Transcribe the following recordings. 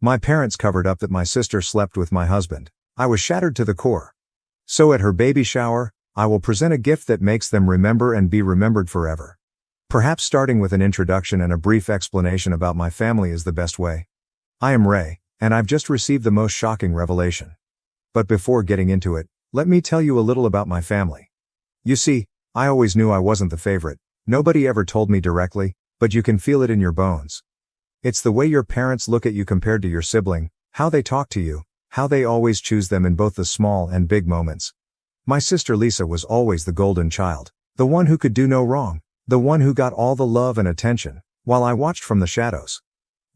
My parents covered up that my sister slept with my husband. I was shattered to the core. So at her baby shower, I will present a gift that makes them remember and be remembered forever. Perhaps starting with an introduction and a brief explanation about my family is the best way. I am Ray, and I've just received the most shocking revelation. But before getting into it, let me tell you a little about my family. You see, I always knew I wasn't the favorite. Nobody ever told me directly, but you can feel it in your bones. It's the way your parents look at you compared to your sibling, how they talk to you, how they always choose them in both the small and big moments. My sister Lisa was always the golden child, the one who could do no wrong, the one who got all the love and attention, while I watched from the shadows.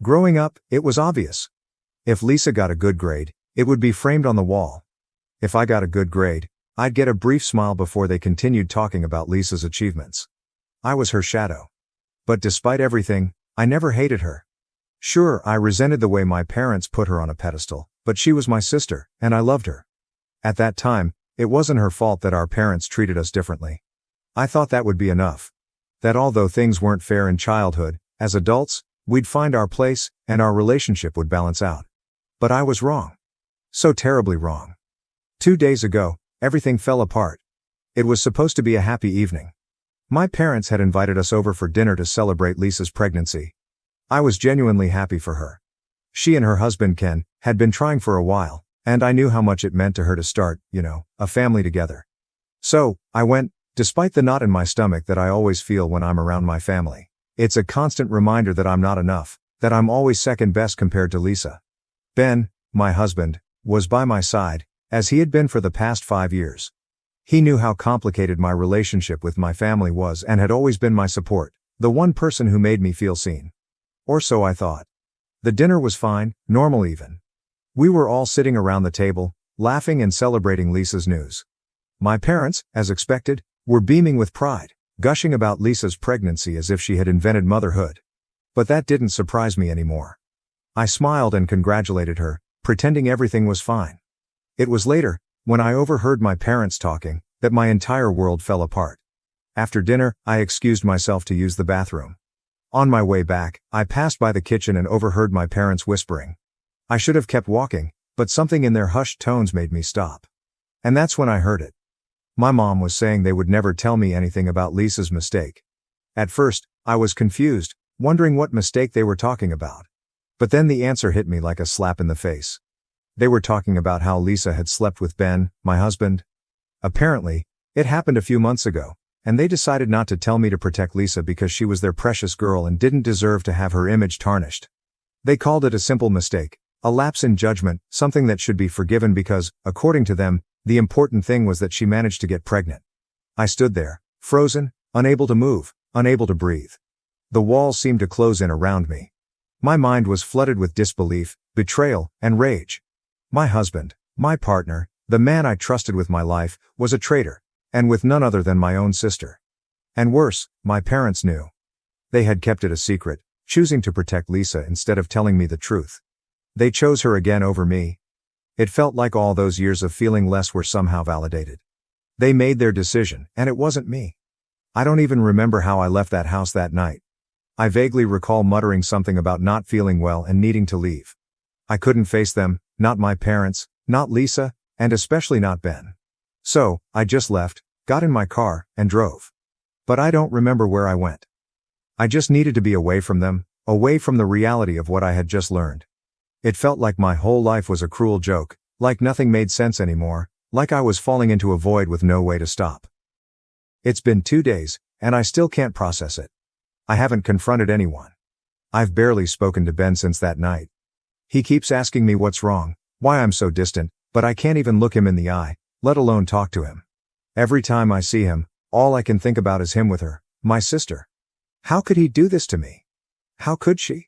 Growing up, it was obvious. If Lisa got a good grade, it would be framed on the wall. If I got a good grade, I'd get a brief smile before they continued talking about Lisa's achievements. I was her shadow. But despite everything, I never hated her. Sure, I resented the way my parents put her on a pedestal, but she was my sister, and I loved her. At that time, it wasn't her fault that our parents treated us differently. I thought that would be enough. That although things weren't fair in childhood, as adults, we'd find our place, and our relationship would balance out. But I was wrong. So terribly wrong. 2 days ago, everything fell apart. It was supposed to be a happy evening. My parents had invited us over for dinner to celebrate Lisa's pregnancy. I was genuinely happy for her. She and her husband Ken had been trying for a while, and I knew how much it meant to her to start, a family together. So, I went, despite the knot in my stomach that I always feel when I'm around my family. It's a constant reminder that I'm not enough, that I'm always second best compared to Lisa. Ben, my husband, was by my side, as he had been for the past 5 years. He knew how complicated my relationship with my family was and had always been my support, the one person who made me feel seen. Or so I thought. The dinner was fine, normal even. We were all sitting around the table, laughing and celebrating Lisa's news. My parents, as expected, were beaming with pride, gushing about Lisa's pregnancy as if she had invented motherhood. But that didn't surprise me anymore. I smiled and congratulated her, pretending everything was fine. It was later, when I overheard my parents talking, that my entire world fell apart. After dinner, I excused myself to use the bathroom. On my way back, I passed by the kitchen and overheard my parents whispering. I should have kept walking, but something in their hushed tones made me stop. And that's when I heard it. My mom was saying they would never tell me anything about Lisa's mistake. At first, I was confused, wondering what mistake they were talking about. But then the answer hit me like a slap in the face. They were talking about how Lisa had slept with Ben, my husband. Apparently, it happened a few months ago, and they decided not to tell me to protect Lisa because she was their precious girl and didn't deserve to have her image tarnished. They called it a simple mistake, a lapse in judgment, something that should be forgiven because, according to them, the important thing was that she managed to get pregnant. I stood there, frozen, unable to move, unable to breathe. The walls seemed to close in around me. My mind was flooded with disbelief, betrayal, and rage. My husband, my partner, the man I trusted with my life, was a traitor, and with none other than my own sister. And worse, my parents knew. They had kept it a secret, choosing to protect Lisa instead of telling me the truth. They chose her again over me. It felt like all those years of feeling less were somehow validated. They made their decision, and it wasn't me. I don't even remember how I left that house that night. I vaguely recall muttering something about not feeling well and needing to leave. I couldn't face them, not my parents, not Lisa, and especially not Ben. So, I just left, got in my car, and drove. But I don't remember where I went. I just needed to be away from them, away from the reality of what I had just learned. It felt like my whole life was a cruel joke, like nothing made sense anymore, like I was falling into a void with no way to stop. It's been 2 days, and I still can't process it. I haven't confronted anyone. I've barely spoken to Ben since that night. He keeps asking me what's wrong, why I'm so distant, but I can't even look him in the eye, let alone talk to him. Every time I see him, all I can think about is him with her, my sister. How could he do this to me? How could she?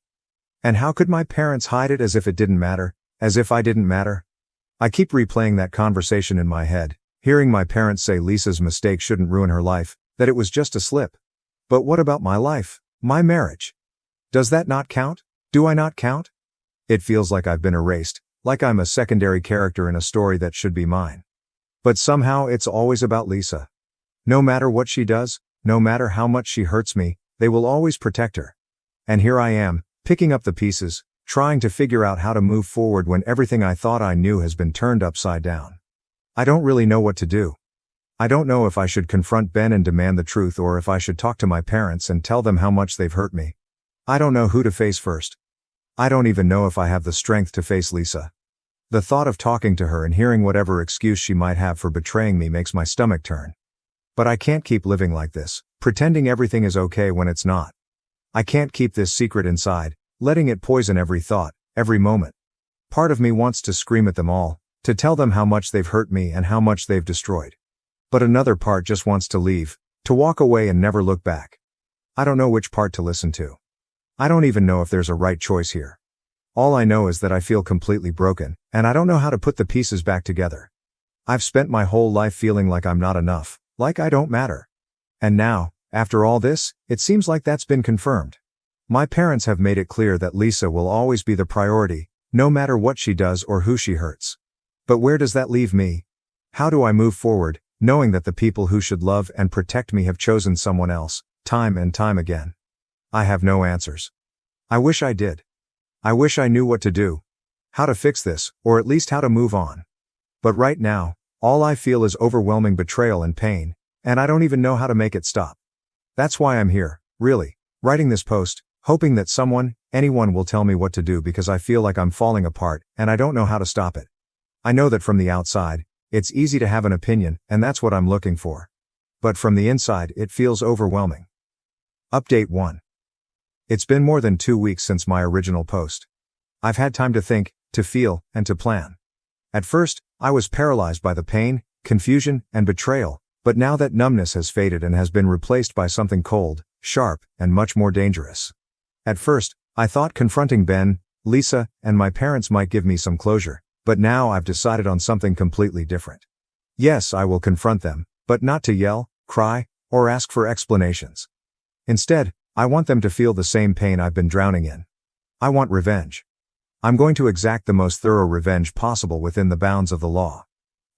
And how could my parents hide it as if it didn't matter, as if I didn't matter? I keep replaying that conversation in my head, hearing my parents say Lisa's mistake shouldn't ruin her life, that it was just a slip. But what about my life, my marriage? Does that not count? Do I not count? It feels like I've been erased, like I'm a secondary character in a story that should be mine. But somehow it's always about Lisa. No matter what she does, no matter how much she hurts me, they will always protect her. And here I am, picking up the pieces, trying to figure out how to move forward when everything I thought I knew has been turned upside down. I don't really know what to do. I don't know if I should confront Ben and demand the truth or if I should talk to my parents and tell them how much they've hurt me. I don't know who to face first. I don't even know if I have the strength to face Lisa. The thought of talking to her and hearing whatever excuse she might have for betraying me makes my stomach turn. But I can't keep living like this, pretending everything is okay when it's not. I can't keep this secret inside, letting it poison every thought, every moment. Part of me wants to scream at them all, to tell them how much they've hurt me and how much they've destroyed. But another part just wants to leave, to walk away and never look back. I don't know which part to listen to. I don't even know if there's a right choice here. All I know is that I feel completely broken, and I don't know how to put the pieces back together. I've spent my whole life feeling like I'm not enough, like I don't matter. And now, after all this, it seems like that's been confirmed. My parents have made it clear that Lisa will always be the priority, no matter what she does or who she hurts. But where does that leave me? How do I move forward, knowing that the people who should love and protect me have chosen someone else, time and time again? I have no answers. I wish I did. I wish I knew what to do. How to fix this, or at least how to move on. But right now, all I feel is overwhelming betrayal and pain, and I don't even know how to make it stop. That's why I'm here, really, writing this post, hoping that someone, anyone will tell me what to do because I feel like I'm falling apart and I don't know how to stop it. I know that from the outside, it's easy to have an opinion, and that's what I'm looking for. But from the inside, it feels overwhelming. Update 1. It's been more than 2 weeks since my original post. I've had time to think, to feel, and to plan. At first, I was paralyzed by the pain, confusion, and betrayal, but now that numbness has faded and has been replaced by something cold, sharp, and much more dangerous. At first, I thought confronting Ben, Lisa, and my parents might give me some closure, but now I've decided on something completely different. Yes, I will confront them, but not to yell, cry, or ask for explanations. Instead, I want them to feel the same pain I've been drowning in. I want revenge. I'm going to exact the most thorough revenge possible within the bounds of the law.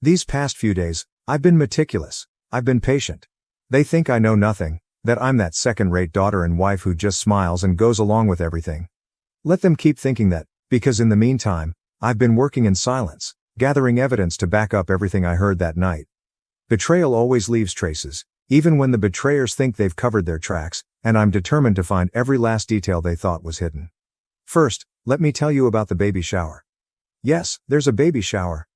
These past few days, I've been meticulous, I've been patient. They think I know nothing, that I'm that second-rate daughter and wife who just smiles and goes along with everything. Let them keep thinking that, because in the meantime, I've been working in silence, gathering evidence to back up everything I heard that night. Betrayal always leaves traces, even when the betrayers think they've covered their tracks, and I'm determined to find every last detail they thought was hidden. First, let me tell you about the baby shower. Yes, there's a baby shower.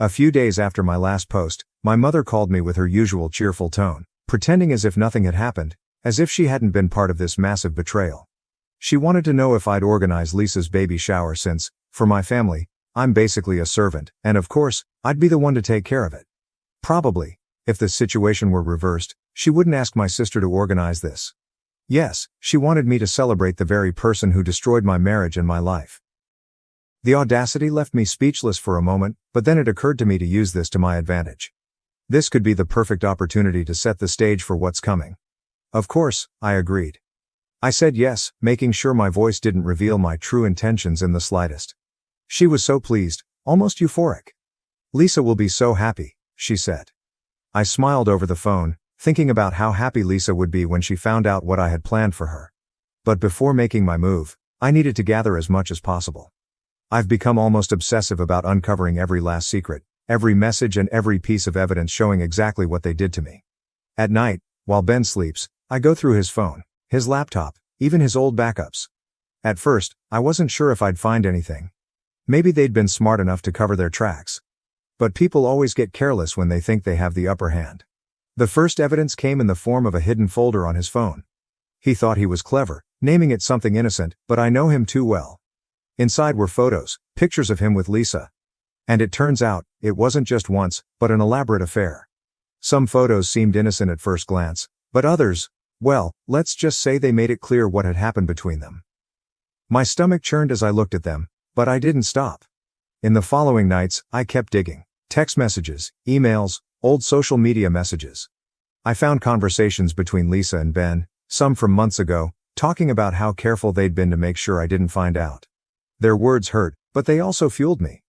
A few days after my last post, my mother called me with her usual cheerful tone, pretending as if nothing had happened, as if she hadn't been part of this massive betrayal. She wanted to know if I'd organize Lisa's baby shower since, for my family, I'm basically a servant, and of course, I'd be the one to take care of it. Probably, if the situation were reversed, she wouldn't ask my sister to organize this. Yes, she wanted me to celebrate the very person who destroyed my marriage and my life. The audacity left me speechless for a moment, but then it occurred to me to use this to my advantage. This could be the perfect opportunity to set the stage for what's coming. Of course, I agreed. I said yes, making sure my voice didn't reveal my true intentions in the slightest. She was so pleased, almost euphoric. "Lisa will be so happy," she said. I smiled over the phone, thinking about how happy Lisa would be when she found out what I had planned for her. But before making my move, I needed to gather as much as possible. I've become almost obsessive about uncovering every last secret, every message and every piece of evidence showing exactly what they did to me. At night, while Ben sleeps, I go through his phone, his laptop, even his old backups. At first, I wasn't sure if I'd find anything. Maybe they'd been smart enough to cover their tracks. But people always get careless when they think they have the upper hand. The first evidence came in the form of a hidden folder on his phone. He thought he was clever, naming it something innocent, but I know him too well. Inside were photos, pictures of him with Lisa. And it turns out, it wasn't just once, but an elaborate affair. Some photos seemed innocent at first glance, but others, well, let's just say they made it clear what had happened between them. My stomach churned as I looked at them, but I didn't stop. In the following nights, I kept digging. Text messages, emails, old social media messages. I found conversations between Lisa and Ben, some from months ago, talking about how careful they'd been to make sure I didn't find out. Their words hurt, but they also fueled me.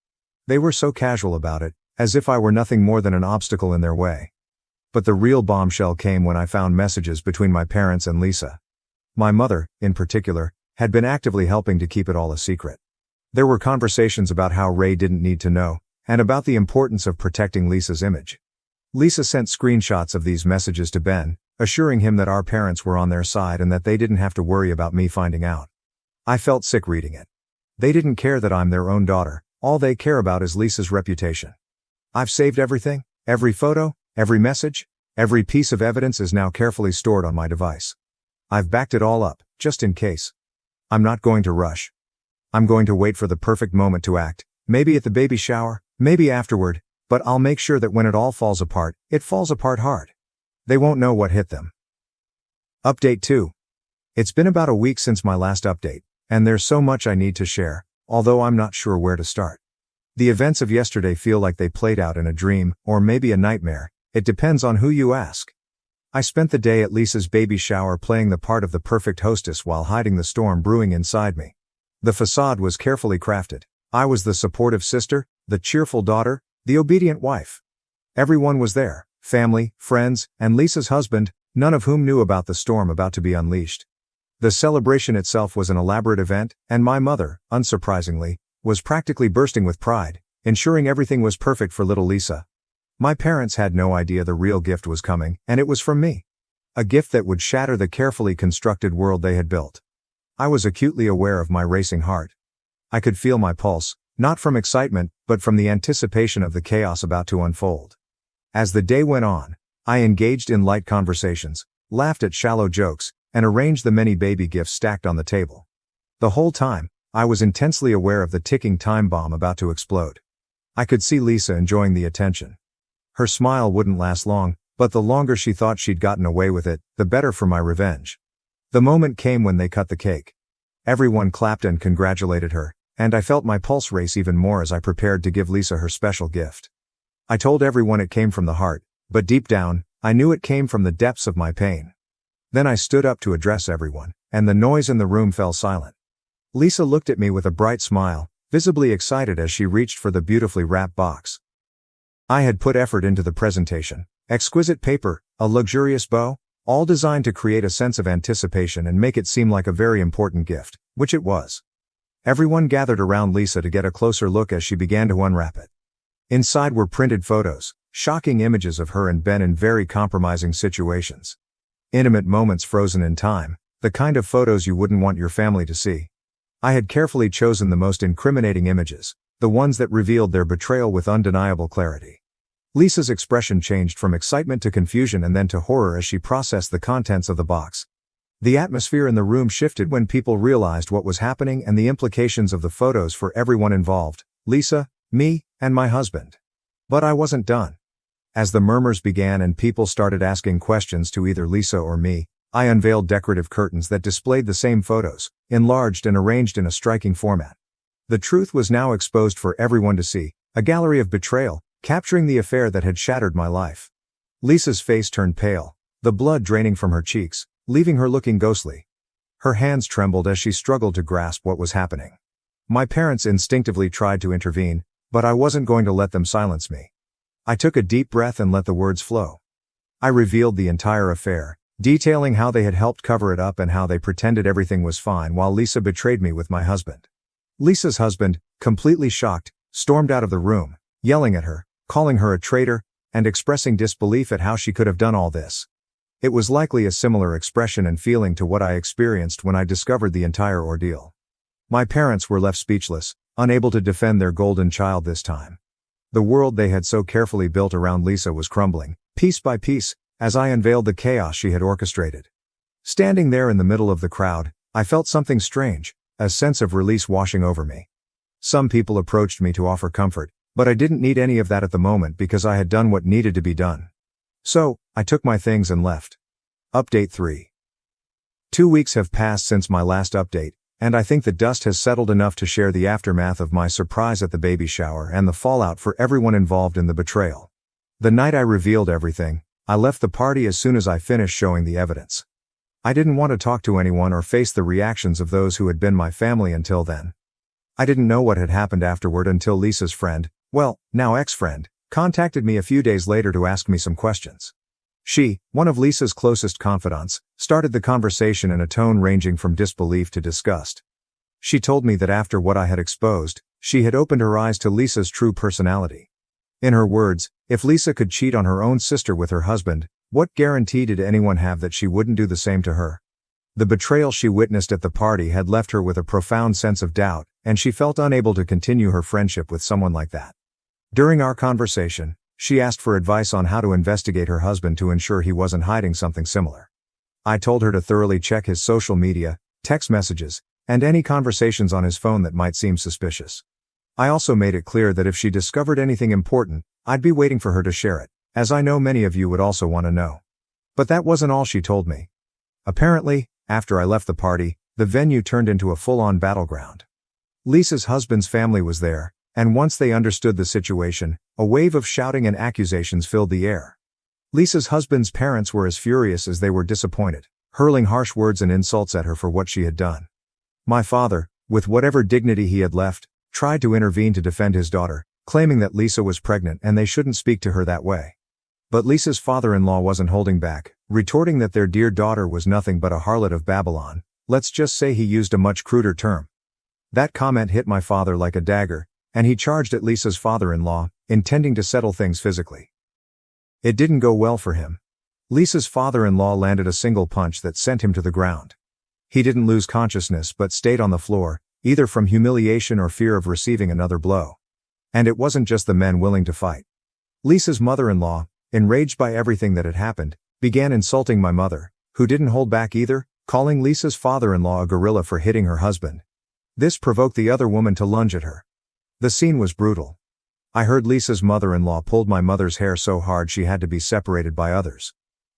They were so casual about it, as if I were nothing more than an obstacle in their way. But the real bombshell came when I found messages between my parents and Lisa. My mother, in particular, had been actively helping to keep it all a secret. There were conversations about how Ray didn't need to know, and about the importance of protecting Lisa's image. Lisa sent screenshots of these messages to Ben, assuring him that our parents were on their side and that they didn't have to worry about me finding out. I felt sick reading it. They didn't care that I'm their own daughter, all they care about is Lisa's reputation. I've saved everything, every photo, every message, every piece of evidence is now carefully stored on my device. I've backed it all up, just in case. I'm not going to rush. I'm going to wait for the perfect moment to act, maybe at the baby shower, maybe afterward, but I'll make sure that when it all falls apart, it falls apart hard. They won't know what hit them. Update 2. It's been about a week since my last update, and there's so much I need to share, although I'm not sure where to start. The events of yesterday feel like they played out in a dream, or maybe a nightmare. It depends on who you ask. I spent the day at Lisa's baby shower playing the part of the perfect hostess while hiding the storm brewing inside me. The facade was carefully crafted. I was the supportive sister, the cheerful daughter, the obedient wife. Everyone was there, family, friends, and Lisa's husband, none of whom knew about the storm about to be unleashed. The celebration itself was an elaborate event, and my mother, unsurprisingly, was practically bursting with pride, ensuring everything was perfect for little Lisa. My parents had no idea the real gift was coming, and it was from me. A gift that would shatter the carefully constructed world they had built. I was acutely aware of my racing heart. I could feel my pulse, not from excitement, but from the anticipation of the chaos about to unfold. As the day went on, I engaged in light conversations, laughed at shallow jokes, and arranged the many baby gifts stacked on the table. The whole time, I was intensely aware of the ticking time bomb about to explode. I could see Lisa enjoying the attention. Her smile wouldn't last long, but the longer she thought she'd gotten away with it, the better for my revenge. The moment came when they cut the cake. Everyone clapped and congratulated her, and I felt my pulse race even more as I prepared to give Lisa her special gift. I told everyone it came from the heart, but deep down, I knew it came from the depths of my pain. Then I stood up to address everyone, and the noise in the room fell silent. Lisa looked at me with a bright smile, visibly excited as she reached for the beautifully wrapped box. I had put effort into the presentation. Exquisite paper, a luxurious bow, all designed to create a sense of anticipation and make it seem like a very important gift, which it was. Everyone gathered around Lisa to get a closer look as she began to unwrap it. Inside were printed photos, shocking images of her and Ben in very compromising situations. Intimate moments frozen in time, the kind of photos you wouldn't want your family to see. I had carefully chosen the most incriminating images, the ones that revealed their betrayal with undeniable clarity. Lisa's expression changed from excitement to confusion and then to horror as she processed the contents of the box. The atmosphere in the room shifted when people realized what was happening and the implications of the photos for everyone involved, Lisa, me, and my husband. But I wasn't done. As the murmurs began and people started asking questions to either Lisa or me, I unveiled decorative curtains that displayed the same photos, enlarged and arranged in a striking format. The truth was now exposed for everyone to see, a gallery of betrayal, capturing the affair that had shattered my life. Lisa's face turned pale, the blood draining from her cheeks, leaving her looking ghostly. Her hands trembled as she struggled to grasp what was happening. My parents instinctively tried to intervene, but I wasn't going to let them silence me. I took a deep breath and let the words flow. I revealed the entire affair, detailing how they had helped cover it up and how they pretended everything was fine while Lisa betrayed me with my husband. Lisa's husband, completely shocked, stormed out of the room, yelling at her, calling her a traitor, and expressing disbelief at how she could have done all this. It was likely a similar expression and feeling to what I experienced when I discovered the entire ordeal. My parents were left speechless, unable to defend their golden child this time. The world they had so carefully built around Lisa was crumbling, piece by piece, as I unveiled the chaos she had orchestrated. Standing there in the middle of the crowd, I felt something strange, a sense of release washing over me. Some people approached me to offer comfort, but I didn't need any of that at the moment because I had done what needed to be done. So, I took my things and left. Update 3. 2 weeks have passed since my last update, and I think the dust has settled enough to share the aftermath of my surprise at the baby shower and the fallout for everyone involved in the betrayal. The night I revealed everything, I left the party as soon as I finished showing the evidence. I didn't want to talk to anyone or face the reactions of those who had been my family until then. I didn't know what had happened afterward until Lisa's friend, well, now ex-friend, contacted me a few days later to ask me some questions. She, one of Lisa's closest confidants, started the conversation in a tone ranging from disbelief to disgust. She told me that after what I had exposed, she had opened her eyes to Lisa's true personality. In her words, if Lisa could cheat on her own sister with her husband, what guarantee did anyone have that she wouldn't do the same to her? The betrayal she witnessed at the party had left her with a profound sense of doubt, and she felt unable to continue her friendship with someone like that. During our conversation, she asked for advice on how to investigate her husband to ensure he wasn't hiding something similar. I told her to thoroughly check his social media, text messages, and any conversations on his phone that might seem suspicious. I also made it clear that if she discovered anything important, I'd be waiting for her to share it, as I know many of you would also want to know. But that wasn't all she told me. Apparently, after I left the party, the venue turned into a full-on battleground. Lisa's husband's family was there, and once they understood the situation, a wave of shouting and accusations filled the air. Lisa's husband's parents were as furious as they were disappointed, hurling harsh words and insults at her for what she had done. My father, with whatever dignity he had left, tried to intervene to defend his daughter, claiming that Lisa was pregnant and they shouldn't speak to her that way. But Lisa's father-in-law wasn't holding back, retorting that their dear daughter was nothing but a harlot of Babylon. Let's just say he used a much cruder term. That comment hit my father like a dagger, and he charged at Lisa's father-in-law, intending to settle things physically. It didn't go well for him. Lisa's father-in-law landed a single punch that sent him to the ground. He didn't lose consciousness but stayed on the floor, either from humiliation or fear of receiving another blow. And it wasn't just the men willing to fight. Lisa's mother-in-law, enraged by everything that had happened, began insulting my mother, who didn't hold back either, calling Lisa's father-in-law a gorilla for hitting her husband. This provoked the other woman to lunge at her. The scene was brutal. I heard Lisa's mother-in-law pulled my mother's hair so hard she had to be separated by others.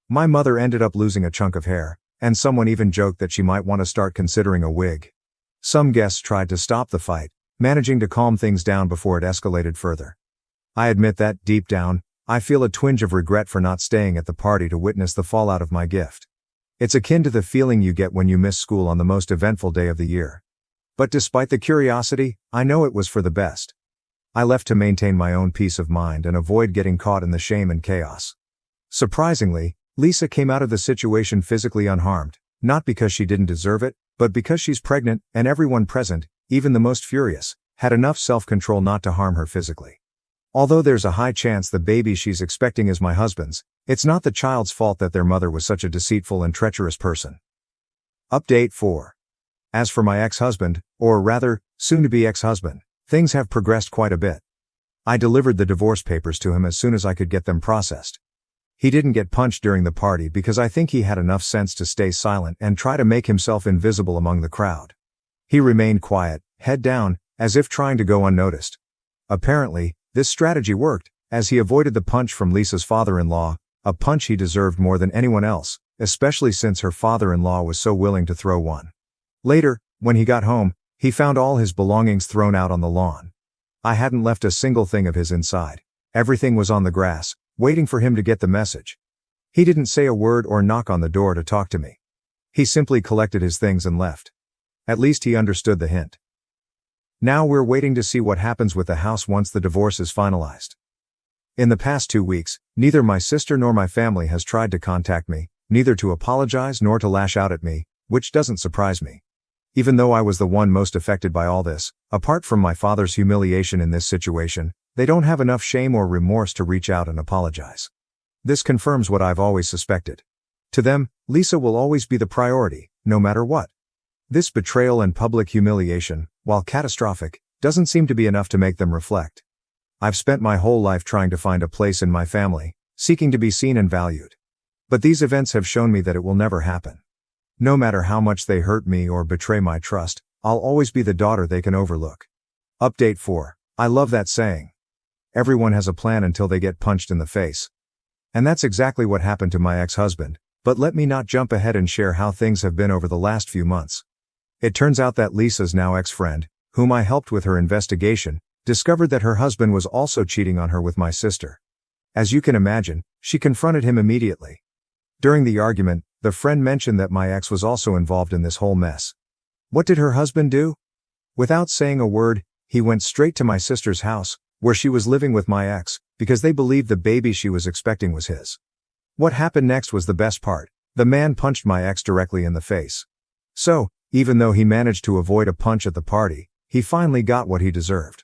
My mother ended up losing a chunk of hair, and someone even joked that she might want to start considering a wig. Some guests tried to stop the fight, managing to calm things down before it escalated further. I admit that, deep down, I feel a twinge of regret for not staying at the party to witness the fallout of my gift. It's akin to the feeling you get when you miss school on the most eventful day of the year. But despite the curiosity, I know it was for the best. I left to maintain my own peace of mind and avoid getting caught in the shame and chaos. Surprisingly, Lisa came out of the situation physically unharmed, not because she didn't deserve it, but because she's pregnant, and everyone present, even the most furious, had enough self-control not to harm her physically. Although there's a high chance the baby she's expecting is my husband's, it's not the child's fault that their mother was such a deceitful and treacherous person. Update 4. As for my ex-husband, or rather, soon-to-be ex-husband, things have progressed quite a bit. I delivered the divorce papers to him as soon as I could get them processed. He didn't get punched during the party because I think he had enough sense to stay silent and try to make himself invisible among the crowd. He remained quiet, head down, as if trying to go unnoticed. Apparently, this strategy worked, as he avoided the punch from Lisa's father-in-law, a punch he deserved more than anyone else, especially since her father-in-law was so willing to throw one. Later, when he got home, he found all his belongings thrown out on the lawn. I hadn't left a single thing of his inside. Everything was on the grass, waiting for him to get the message. He didn't say a word or knock on the door to talk to me. He simply collected his things and left. At least he understood the hint. Now we're waiting to see what happens with the house once the divorce is finalized. In the past 2 weeks, neither my sister nor my family has tried to contact me, neither to apologize nor to lash out at me, which doesn't surprise me. Even though I was the one most affected by all this, apart from my father's humiliation in this situation, they don't have enough shame or remorse to reach out and apologize. This confirms what I've always suspected. To them, Lisa will always be the priority, no matter what. This betrayal and public humiliation, while catastrophic, doesn't seem to be enough to make them reflect. I've spent my whole life trying to find a place in my family, seeking to be seen and valued. But these events have shown me that it will never happen. No matter how much they hurt me or betray my trust, I'll always be the daughter they can overlook. Update 4. I love that saying. Everyone has a plan until they get punched in the face. And that's exactly what happened to my ex-husband, but let me not jump ahead and share how things have been over the last few months. It turns out that Lisa's now ex-friend, whom I helped with her investigation, discovered that her husband was also cheating on her with my sister. As you can imagine, she confronted him immediately. During the argument, the friend mentioned that my ex was also involved in this whole mess. What did her husband do? Without saying a word, he went straight to my sister's house, where she was living with my ex, because they believed the baby she was expecting was his. What happened next was the best part. The man punched my ex directly in the face. So, even though he managed to avoid a punch at the party, he finally got what he deserved.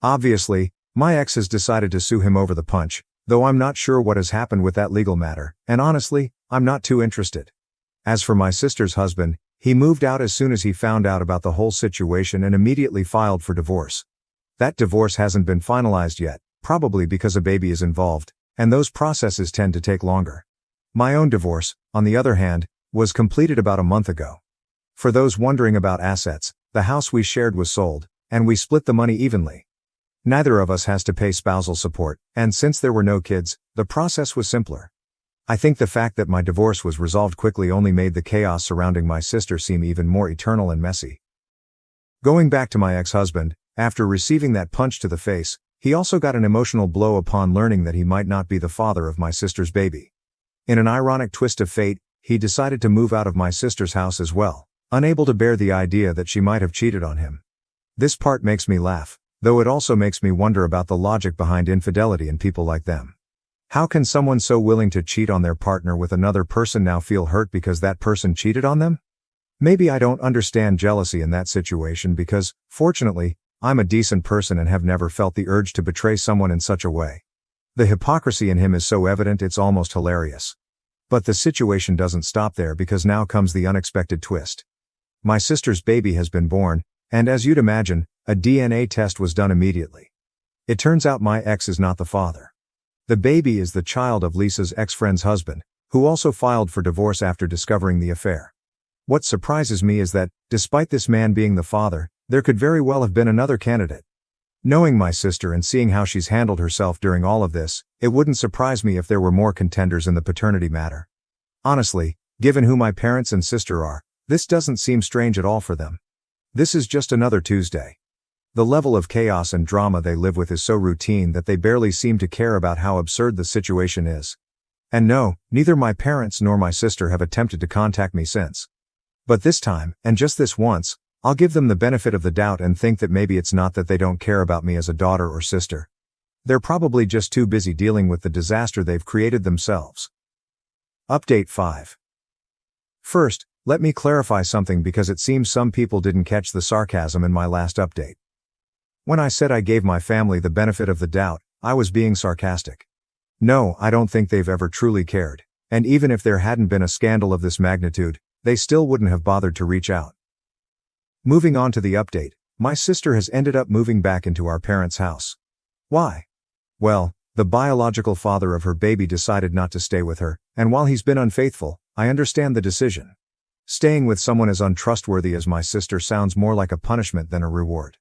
Obviously, my ex has decided to sue him over the punch, though I'm not sure what has happened with that legal matter, and honestly, I'm not too interested. As for my sister's husband, he moved out as soon as he found out about the whole situation and immediately filed for divorce. That divorce hasn't been finalized yet, probably because a baby is involved, and those processes tend to take longer. My own divorce, on the other hand, was completed about a month ago. For those wondering about assets, the house we shared was sold, and we split the money evenly. Neither of us has to pay spousal support, and since there were no kids, the process was simpler. I think the fact that my divorce was resolved quickly only made the chaos surrounding my sister seem even more eternal and messy. Going back to my ex-husband, after receiving that punch to the face, he also got an emotional blow upon learning that he might not be the father of my sister's baby. In an ironic twist of fate, he decided to move out of my sister's house as well, unable to bear the idea that she might have cheated on him. This part makes me laugh, though it also makes me wonder about the logic behind infidelity in people like them. How can someone so willing to cheat on their partner with another person now feel hurt because that person cheated on them? Maybe I don't understand jealousy in that situation because, fortunately, I'm a decent person and have never felt the urge to betray someone in such a way. The hypocrisy in him is so evident it's almost hilarious. But the situation doesn't stop there because now comes the unexpected twist. My sister's baby has been born, and as you'd imagine, a DNA test was done immediately. It turns out my ex is not the father. The baby is the child of Lisa's ex-friend's husband, who also filed for divorce after discovering the affair. What surprises me is that, despite this man being the father, there could very well have been another candidate. Knowing my sister and seeing how she's handled herself during all of this, it wouldn't surprise me if there were more contenders in the paternity matter. Honestly, given who my parents and sister are, this doesn't seem strange at all for them. This is just another Tuesday. The level of chaos and drama they live with is so routine that they barely seem to care about how absurd the situation is. And no, neither my parents nor my sister have attempted to contact me since. But this time, and just this once, I'll give them the benefit of the doubt and think that maybe it's not that they don't care about me as a daughter or sister. They're probably just too busy dealing with the disaster they've created themselves. Update 5. First, let me clarify something because it seems some people didn't catch the sarcasm in my last update. When I said I gave my family the benefit of the doubt, I was being sarcastic. No, I don't think they've ever truly cared, and even if there hadn't been a scandal of this magnitude, they still wouldn't have bothered to reach out. Moving on to the update, my sister has ended up moving back into our parents' house. Why? Well, the biological father of her baby decided not to stay with her, and while he's been unfaithful, I understand the decision. Staying with someone as untrustworthy as my sister sounds more like a punishment than a reward.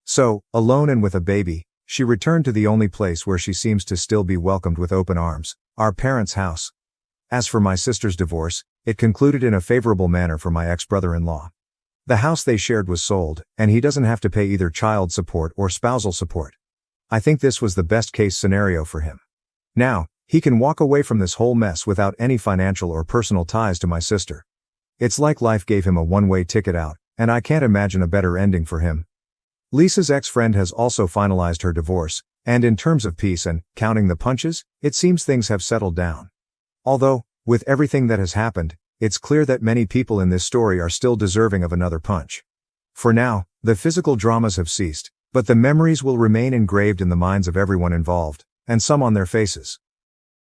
So, alone and with a baby, she returned to the only place where she seems to still be welcomed with open arms, our parents' house. As for my sister's divorce, it concluded in a favorable manner for my ex-brother-in-law. The house they shared was sold, and he doesn't have to pay either child support or spousal support. I think this was the best-case scenario for him. Now, he can walk away from this whole mess without any financial or personal ties to my sister. It's like life gave him a one-way ticket out, and I can't imagine a better ending for him. Lisa's ex-friend has also finalized her divorce, and in terms of peace and counting the punches, it seems things have settled down. Although, with everything that has happened, it's clear that many people in this story are still deserving of another punch. For now, the physical dramas have ceased, but the memories will remain engraved in the minds of everyone involved, and some on their faces.